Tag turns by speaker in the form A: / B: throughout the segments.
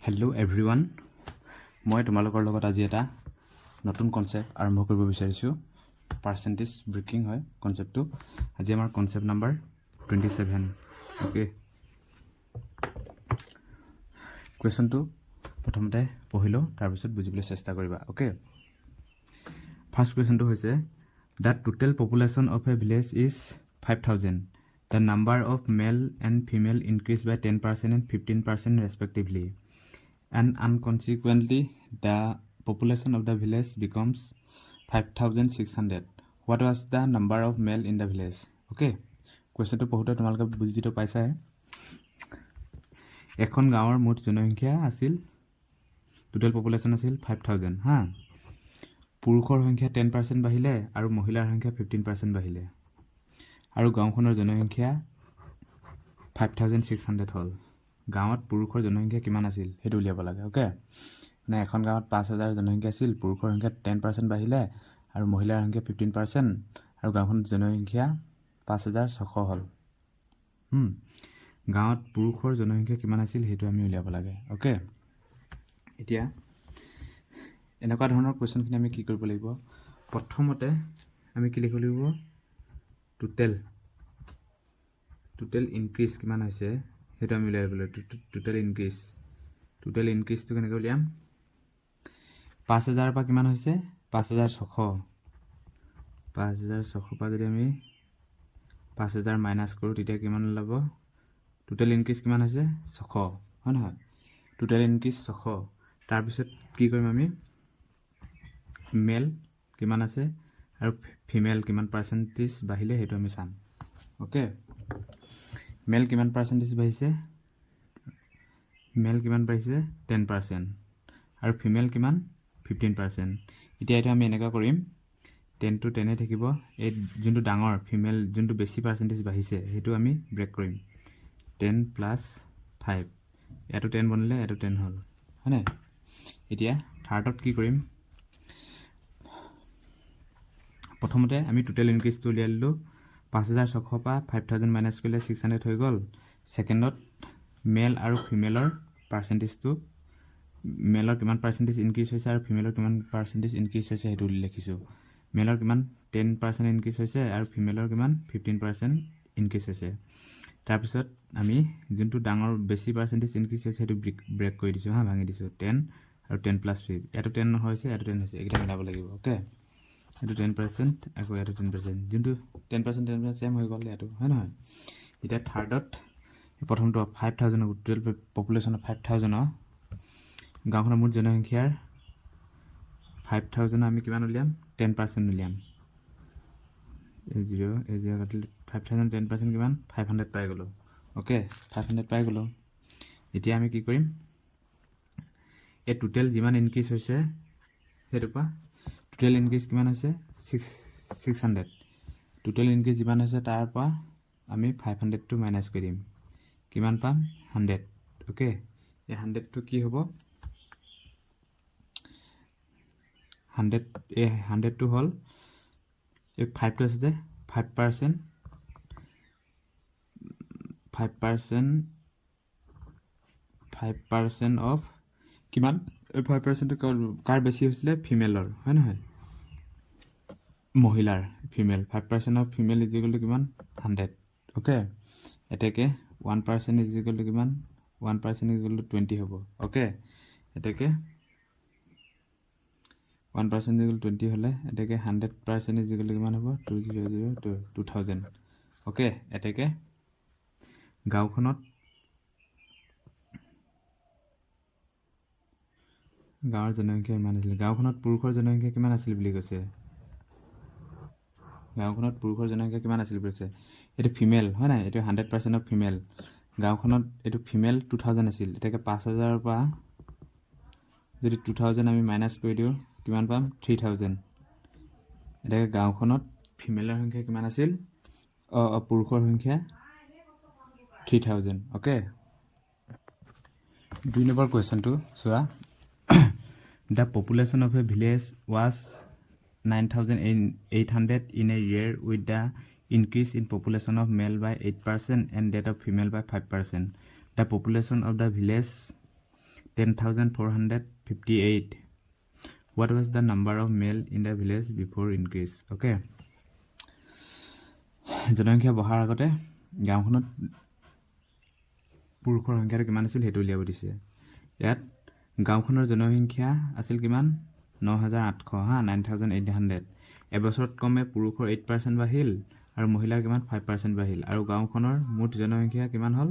A: Hello' everyone, মই তোমালোকৰ লগত আজি এটা নতুন কনচেপ্ট আৰম্ভ কৰিব বিচাৰিছোঁ। পাৰ্চেণ্টেজ ব্ৰেকিং হয় কনচেপ্টটো। আজি আমাৰ কনচেপ্ট নাম্বাৰ 27। অ'কে, কুৱেশ্যনটো প্ৰথমতে পঢ়ি লওঁ, তাৰপিছত বুজিবলৈ চেষ্টা কৰিবা। অ'কে, ফাৰ্ষ্ট কুৱেশ্যনটো হৈছে the total population of a village is 5,000. The number of male and female increased by 10% and 15% respectively. And consequently, the population of the village becomes 5,600. What was the number of male in the village? Okay, question to পঢ়োতে তোমালোকে বুজিটো পাইছাই। এখন গাঁৱৰ মুঠ জনসংখ্যা আছিল, total population আছিল 5,000। হা, পুৰুষৰ সংখ্যা 10% বাঢ়িলে আৰু মহিলাৰ সংখ্যা 15% বাঢ়িলে, আৰু গাঁওখনৰ জনসংখ্যা 5,600 হ'ল। গাঁৱত পুৰুষৰ জনসংখ্যা কিমান আছিল সেইটো উলিয়াব লাগে। অ'কে, মানে এখন গাঁৱত 5,000 জনসংখ্যা আছিল, পুৰুষৰ সংখ্যা 10% বাঢ়িলে আৰু মহিলাৰ সংখ্যা 15%, আৰু গাঁওখনৰ জনসংখ্যা 5,600 হ'ল। গাঁৱত পুৰুষৰ জনসংখ্যা কিমান আছিল সেইটো আমি উলিয়াব লাগে। অ'কে, এতিয়া এনেকুৱা ধৰণৰ কুৱেশ্যনখিনি আমি কি কৰিব লাগিব? প্ৰথমতে আমি কি লিখিব লাগিব? টোটেল ইনক্ৰিজ কিমান হৈছে সেইটো আমি উলিয়াব লাগিব। টোটেল ইনক্ৰিজটো কেনেকৈ উলিয়াম? 5,000 পৰা কিমান হৈছে? 5,600। 5,600 পৰা যদি আমি 5,000 মাইনাছ কৰোঁ তেতিয়া কিমান ওলাব? টোটেল ইনক্ৰিজ কিমান হৈছে? 600, হয় নহয়? Total increase 600। তাৰপিছত কি কৰিম আমি? মেল কিমান আছে আৰু ফিমেল কিমান পাৰ্চেণ্টেজ বাঢ়িলে সেইটো আমি চাম। অ'কে, মেল কিমান পাৰ্চেণ্টেজ বাঢ়িছে? মেল কিমান বাঢ়িছে? 10%, আৰু ফিমেল কিমান? 15%। এতিয়া এইটো আমি এনেকুৱা কৰিম, 10 to 10 থাকিব। এই যোনটো ডাঙৰ ফিমেল, যোনটো বেছি পাৰ্চেণ্টেজ বাঢ়িছে সেইটো আমি ব্ৰেক কৰিম। 10 + 5, ইয়াতো 10 বনিলে, ইয়াতো 10 হ'ল, হয়নে? এতিয়া থাৰ্ডত কি কৰিম? প্ৰথমতে আমি টোটেল ইনক্ৰিজটো উলিয়াই ল'লোঁ। 5,600 পৰা 5,000 মাইনাছ কৰিলে 600 হৈ গ'ল। ছেকেণ্ডত মেল আৰু ফিমেলৰ পাৰ্চেণ্টেজটো, মেলৰ কিমান পাৰ্চেণ্টেজ ইনক্ৰিজ হৈছে আৰু ফিমেলৰ কিমান পাৰ্চেণ্টেজ ইনক্ৰিজ হৈছে সেইটো লিখিছোঁ। মেলৰ কিমান 10% ইনক্ৰিজ হৈছে আৰু ফিমেলৰ কিমান 15% ইনক্ৰিজ হৈছে। তাৰপিছত আমি যোনটো ডাঙৰ বেছি পাৰ্চেণ্টেজ ইনক্ৰিজ হৈছে সেইটো ব্ৰেক কৰি দিছোঁ। হা, ভাঙি দিছোঁ। 10 আৰু 10 + 5, ইয়াতো 10 হৈছে, ইয়াতো 10 হৈছে, এইকেইটা মিলাব লাগিব। অ'কে, এইটো 10%, আকৌ ইয়াতো 10%, যোনটো 10% ছেম হৈ গ'ল ইয়াতো, হয় নহয়? এতিয়া থাৰ্ডত প্ৰথমটো 5,000, টোটেল পপুলেশ্যনৰ 5,000, গাঁওখনৰ মুঠ জনসংখ্যাৰ 5,000 আমি কিমান উলিয়াম? 10% উলিয়াম। A0 কাটিলে 5,000 10% কিমান? 500 পাই গ'লোঁ। অ'কে, 500 পাই গ'লোঁ। এতিয়া আমি কি কৰিম? এই টোটেল যিমান ইনক্ৰিজ হৈছে সেইটোৰ পৰা টোটেল ইনক্ৰিজ কিমান হৈছে? 600। টোটেল ইনক্ৰিজ যিমান হৈছে তাৰ পৰা আমি 500টো মাইনাছ কৰি দিম। কিমান পাম? 100। অ'কে, এই 100টো কি হ'ব? 100টো হ'ল এই 5টো আছে যে 5% অফ কিমান? এই 5%টো কাৰ বেছি হৈছিলে? ফিমেলৰ, হয় নহয়? মহিলাৰ, ফিমেল 5% অফ ফিমেল ইজিকেলটো কিমান? 100। অ'কে, এতেকে 1% ইজিকেলটো কিমান? 1% ইজিকেলটো 20 হ'ব। অ'কে, এতেকে 1% ইজিকেল 20 হ'লে এতেকে 100% ইজিকেলটো কিমান হ'ব? 2,000। অ'কে, এতেকে গাঁৱৰ জনসংখ্যা ইমান আছিল। গাঁওখনত পুৰুষৰ জনসংখ্যা কিমান আছিল বুলি কৈছে? গাঁওখনত পুৰুষৰ জনসংখ্যা কিমান আছিল বুলি কৈছে? এইটো ফিমেল, হয় নাই? এইটো 100% অফ ফিমেল। গাঁওখনত এইটো ফিমেল 2,000 আছিল। এতেকে 5,000 পৰা যদি 2,000 আমি মাইনাছ কৰি দিওঁ কিমান পাম? 3,000। এতেকে গাঁওখনত ফিমেলৰ সংখ্যা কিমান আছিল? পুৰুষৰ সংখ্যা 3,000। অ'কে, 2 নম্বৰ কুৱেশ্যনটো চোৱা। The population of a village was 9,800 in a year, with the increase in population of male by 8% and that of female by 5%. The population of the village 10,458. What was the number of male in the village before increase? Okay. জনসংখ্যা বঢ়াৰ আগতে গাঁওখনত পুৰুষৰ সংখ্যাটো কিমান আছিল সেইটো উলিয়াব দিছে। ইয়াত গাঁওখনৰ জনসংখ্যা আছিল কিমান 9,800 হা 9,800। এবছৰত কমে পুৰুষৰ 8% বাঢ়িল আৰু মহিলাৰ কিমান 5% বাঢ়িল আৰু গাঁওখনৰ মুঠ জনসংখ্যা কিমান হ'ল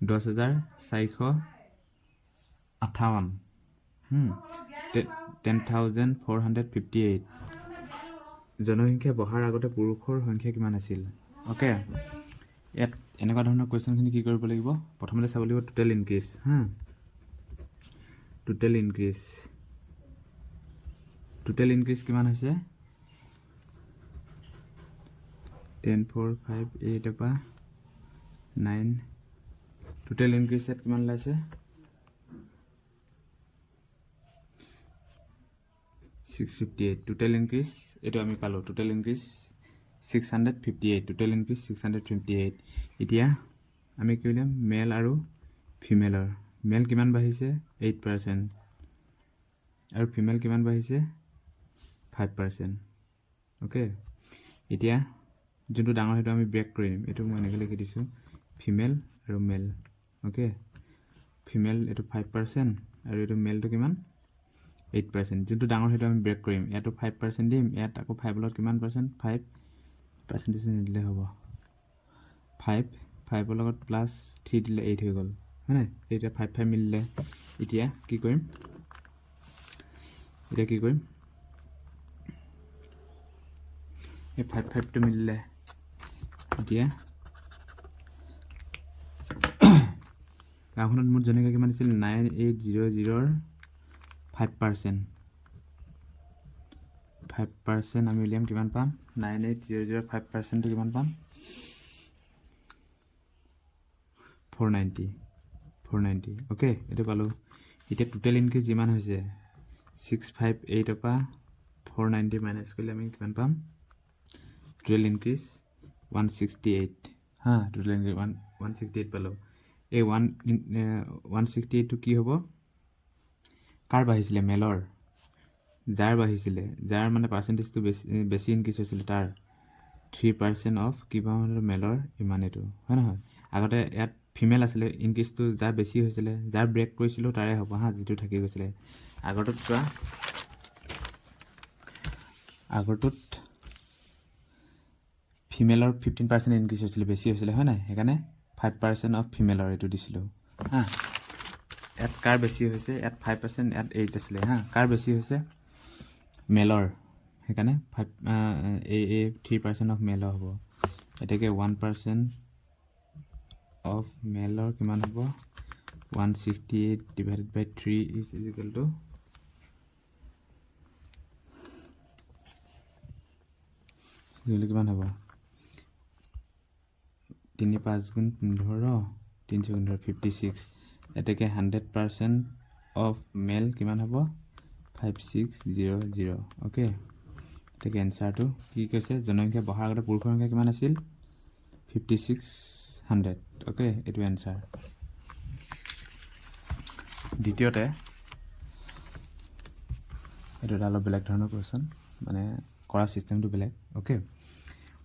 A: 10,458 10,458। জনসংখ্যা বঢ়াৰ আগতে পুৰুষৰ সংখ্যা কিমান আছিল? ওকে, ইয়াত এনেকুৱা ধৰণৰ কুৱেশ্যনখিনি কি কৰিব লাগিব? প্ৰথমতে চাব লাগিব টোটেল ইনক্ৰিজ হা। টোটেল ইনক্ৰিজ কিমান হৈছে 10,458 পৰা 9। টোটেল ইনক্ৰিজ ইয়াত কিমান ওলাইছে 658। টোটেল ইনক্ৰিজ এইটো আমি পালোঁ। Total increase 658। Total increase 658। এতিয়া আমি কি উলিয়াম মেল আৰু ফিমেলৰ। মেল কিমান বাঢ়িছে 8% আৰু ফিমেল কিমান বাঢ়িছে 5%। ওকে, এতিয়া যোনটো ডাঙৰ সেইটো আমি ব্ৰেক কৰিম। এইটো মই এনেকৈ লিখি দিছোঁ ফিমেল আৰু মেল। ওকে, ফিমেল এইটো 5% আৰু এইটো মেলটো কিমান 8%। যোনটো ডাঙৰ সেইটো আমি ব্ৰেক কৰিম। ইয়াতো 5% দিম, ইয়াত আকৌ 5 লগত কিমান পাৰ্চেণ্ট 5% নিদিলে হ'ব। 5 লগত প্লাছ 3 দিলে 8 হৈ গ'ল হয় নাই? এতিয়া 5 মিলিলে। এতিয়া কি কৰিম এই 5টো মিলিলে। এতিয়া গাঁওখনত মুঠ জনসংখ্যা কিমান আছিল 9,800ৰ 5%। 5% আমি উলিয়াম কিমান পাম 9,800ৰ 5%টো কিমান পাম 490। ওকে, এইটো পালোঁ। এতিয়া টোটেল ইনক্ৰিজ যিমান হৈছে 658ৰ পৰা 490 মাইনাছ কৰিলে আমি কিমান পাম টোটেল ইনক্ৰিজ 168 হা। টোটেল ইনক্ৰিজ 168 পালোঁ। এই 168টো কি হ'ব কাৰ বাঢ়িছিলে মেলৰ। যাৰ বাঢ়িছিলে যাৰ মানে পাৰ্চেণ্টেজটো বেছি ইনক্ৰিজ হৈছিলে তাৰ 3% অফ কিমান মেলৰ ইমান এইটো হয় নহয়? আগতে ইয়াত ফিমেল আছিলে, ইনক্ৰিজটো যাৰ বেছি হৈছিলে যাৰ ব্ৰেক কৰিছিলোঁ তাৰে হ'ব হা, যিটো থাকি গৈছিলে। আগৰটোত ফিমেলৰ 15% ইনক্ৰিজ হৈছিলে, বেছি হৈছিলে হয় নাই? সেইকাৰণে 5% অফ ফিমেলৰ এইটো দিছিলোঁ হা। ইয়াত কাৰ বেছি হৈছে ইয়াত 5%, ইয়াত 8 আছিলে হা। কাৰ বেছি হৈছে মেলৰ, সেইকাৰণে 3% অফ মেলৰ হ'ব। এতেকে 1% অফ মেলৰ কিমান হ'ব 168 divided by 3 is equal to কিমান হ'ব 3 5 গুণ 15 3 গুণ 56। এতেকে 100% অফ মেল কিমান হ'ব 5600। ওকে, এতেকে এনচাৰটো কি কৈছে জনসংখ্যা বঢ়াৰ আগতে পুৰুষৰ সংখ্যা কিমান আছিল 5600। ওকে, এইটো এনচাৰ। দ্বিতীয়তে এইটো এটা অলপ বেলেগ ধৰণৰ কুৱেশ্যন, মানে কৰা চিষ্টেমটো বেলেগ। Okay,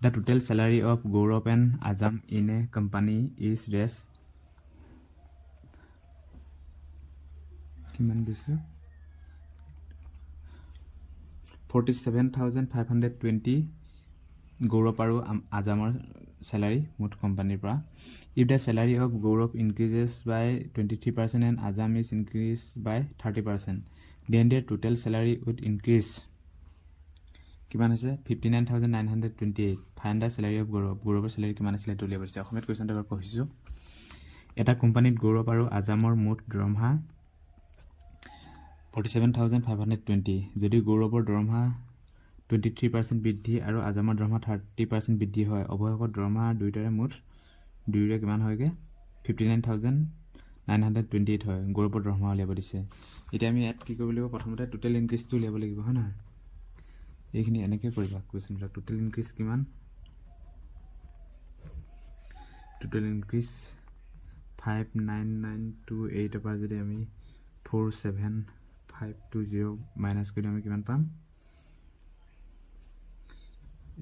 A: the total salary of Gaurav and Azam in a company is dash কিমান দিছোঁ 47,520 গৌৰৱ আৰু আজামৰ চেলাৰী মুঠ কোম্পানীৰ পৰা। If the salary of Gaurav increases by 23% and Azam is increase by 30%, then their total salary with increase কিমান হৈছে 59,928। Find the salary of Gaurav. গৌৰৱৰ salary কিমান আছিলে সেইটো উলিয়াব দিছে। অসমীয়াত কুৱেশ্যনটো এবাৰ পঢ়িছোঁ। এটা কোম্পানীত গৌৰৱ আৰু আজামৰ মুঠ দৰমহা 47,520। যদি গৌৰৱৰ দৰমহা 23% বৃদ্ধি আৰু আজামৰ দৰমহা 30% বৃদ্ধি হয়, অৱশেষত দৰমহা দুয়োৰে কিমান হয়গৈ 59,928 হয়। গৌৰৱৰ দৰমহা উলিয়াব দিছে। এতিয়া আমি ইয়াত কি কৰিব লাগিব প্ৰথমতে টোটেল ইনক্ৰিজটো উলিয়াব লাগিব হয় নহয়? এইখিনি এনেকৈ কৰিবা কুৱেশ্যনবিলাক। টোটেল ইনক্ৰিজ কিমান টোটেল ইনক্ৰিজ 59928 পৰা যদি আমি 47520 মাইনাছ কৰি দিওঁ আমি কিমান পাম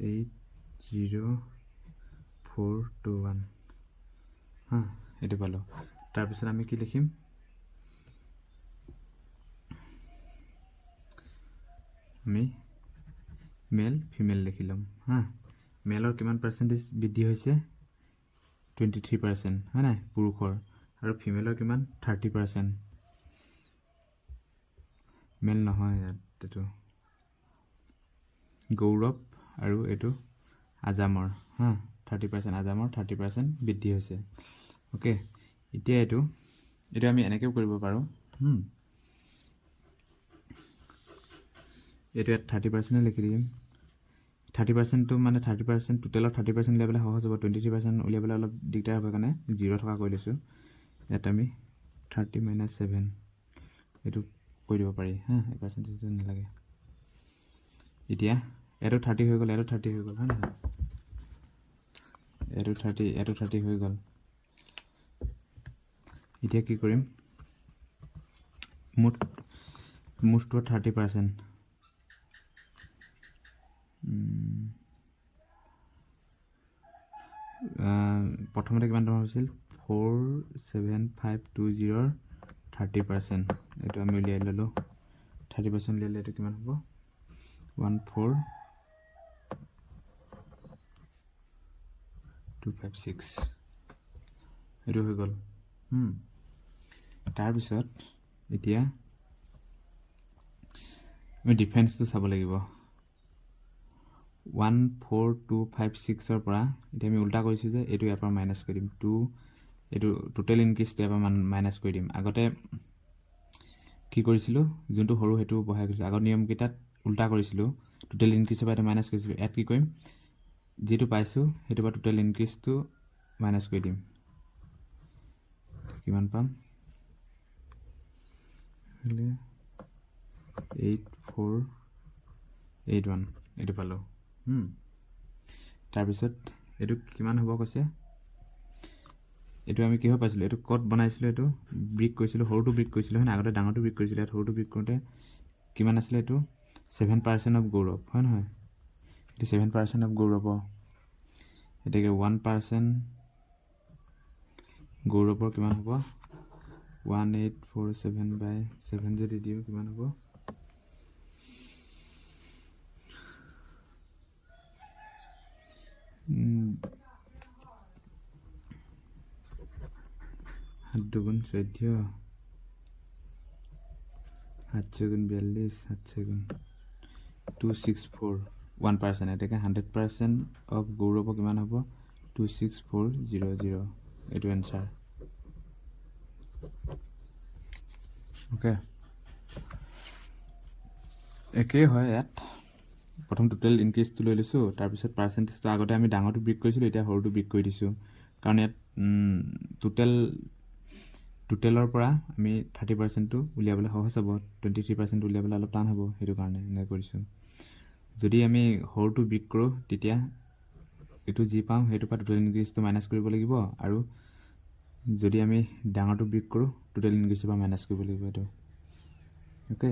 A: 80421 হা এইটো পালোঁ তাৰপিছত আমি কি লিখিম আমি মেল ফিমেল লিখি ল'ম হা মেলৰ কিমান পাৰ্চেণ্টেজ বৃদ্ধি হৈছে 23% হয় নাই পুৰুষৰ আৰু ফিমেলৰ কিমান 30% মেল নহয় এইটো গৌৰৱ আৰু এইটো আজামৰ হা 30% আজামৰ 30% বৃদ্ধি হৈছে ওকে এতিয়া এইটো আমি এনেকৈ কৰিব পাৰোঁ এইটো 30% লিখি দিম 30% মানে 30% টোটেলৰ 30% উলিয়াবলৈ সহজ হ'ব 23% উলিয়াবলৈ অলপ দিগদাৰ হ'ব কাৰণে 0 থকা কৰি লৈছোঁ ইয়াত আমি 30 - 7 এইটো কৰি দিব পাৰি হা এই পাৰ্চেণ্টেজটো নালাগে এতিয়া এইটো 30 হৈ গ'ল এইটো 30 হৈ গ'ল হয় নহয় এইটো 30 হৈ গ'ল এতিয়া কি কৰিম মুঠটো 30% প্ৰথমতে কিমান টকা হৈছিল 47520 30% এইটো আমি উলিয়াই ল'লোঁ 30% উলিয়ালে এইটো কিমান হ'ব 14256 এইটো হৈ গ'ল তাৰপিছত এতিয়া আমি ডিফাৰেঞ্চটো চাব লাগিব 14256 পৰা এতিয়া আমি উল্টা কৰিছোঁ যে এইটো ইয়াৰ পৰা মাইনাছ কৰি দিম 2 এইটো টোটেল ইনক্ৰিজটো ইয়াৰ পৰা মাইনাছ কৰি দিম আগতে কি কৰিছিলোঁ যোনটো সৰু সেইটো বঢ়াই গৈছিলোঁ আগৰ নিয়মকেইটাত উল্টা কৰিছিলোঁ টোটেল ইনক্ৰিজৰ পৰা এটা মাইনাছ কৰিছিলোঁ ইয়াত কি কৰিম যিটো পাইছোঁ সেইটো পৰা টোটেল ইনক্ৰিজটো মাইনাছ কৰি দিম কিমান পাম 8481 এইটো পালোঁ তাৰপিছত এইটো কিমান হ'ব কৈছে এইটো আমি কিহৰ পাইছিলোঁ এইটো ক'ত বনাইছিলোঁ এইটো ব্ৰিক কৰিছিলোঁ সৰুটো ব্ৰিক কৰিছিলোঁ হয় নাই আগতে ডাঙৰটো ব্ৰিক কৰিছিলোঁ ইয়াত সৰুটো ব্ৰিক কৰোঁতে কিমান আছিলে এইটো 7% অফ গৌৰৱ হয় নহয় এইটো 7% অফ গৌৰৱ এতিয়াকে 1% গৌৰৱৰ কিমান হ'ব 1847/7 যদি দিওঁ কিমান হ'ব 7 দুগুণ 14 7 গুণ 42 7 গুণ 264 1% এটাকে 100% অফ গৌৰৱ কিমান হ'ব 26400 এইটো এনসাৰ ওকে একেই হয় ইয়াত প্ৰথম টোটেল ইনক্ৰিজটো লৈ লৈছোঁ তাৰপিছত পাৰ্চেণ্টেজটো আগতে আমি ডাঙৰটো ব্ৰিক কৰিছিলোঁ এতিয়া সৰুটো ব্ৰিক কৰি দিছোঁ কাৰণ ইয়াত টোটেলৰ পৰা আমি 30%টো উলিয়াবলৈ সহজ হ'ব 23% উলিয়াবলৈ অলপ টান হ'ব সেইটো কাৰণে এনেকৈ কৰিছোঁ যদি আমি সৰুটো ব্ৰিক কৰোঁ তেতিয়া এইটো যি পাওঁ সেইটো পৰা টোটেল ইনক্ৰিজটো মাইনাছ কৰিব লাগিব আৰু যদি আমি ডাঙৰটো ব্ৰিক কৰোঁ টোটেল ইনক্ৰিজৰ পৰা মাইনাছ কৰিব লাগিব এইটো ওকে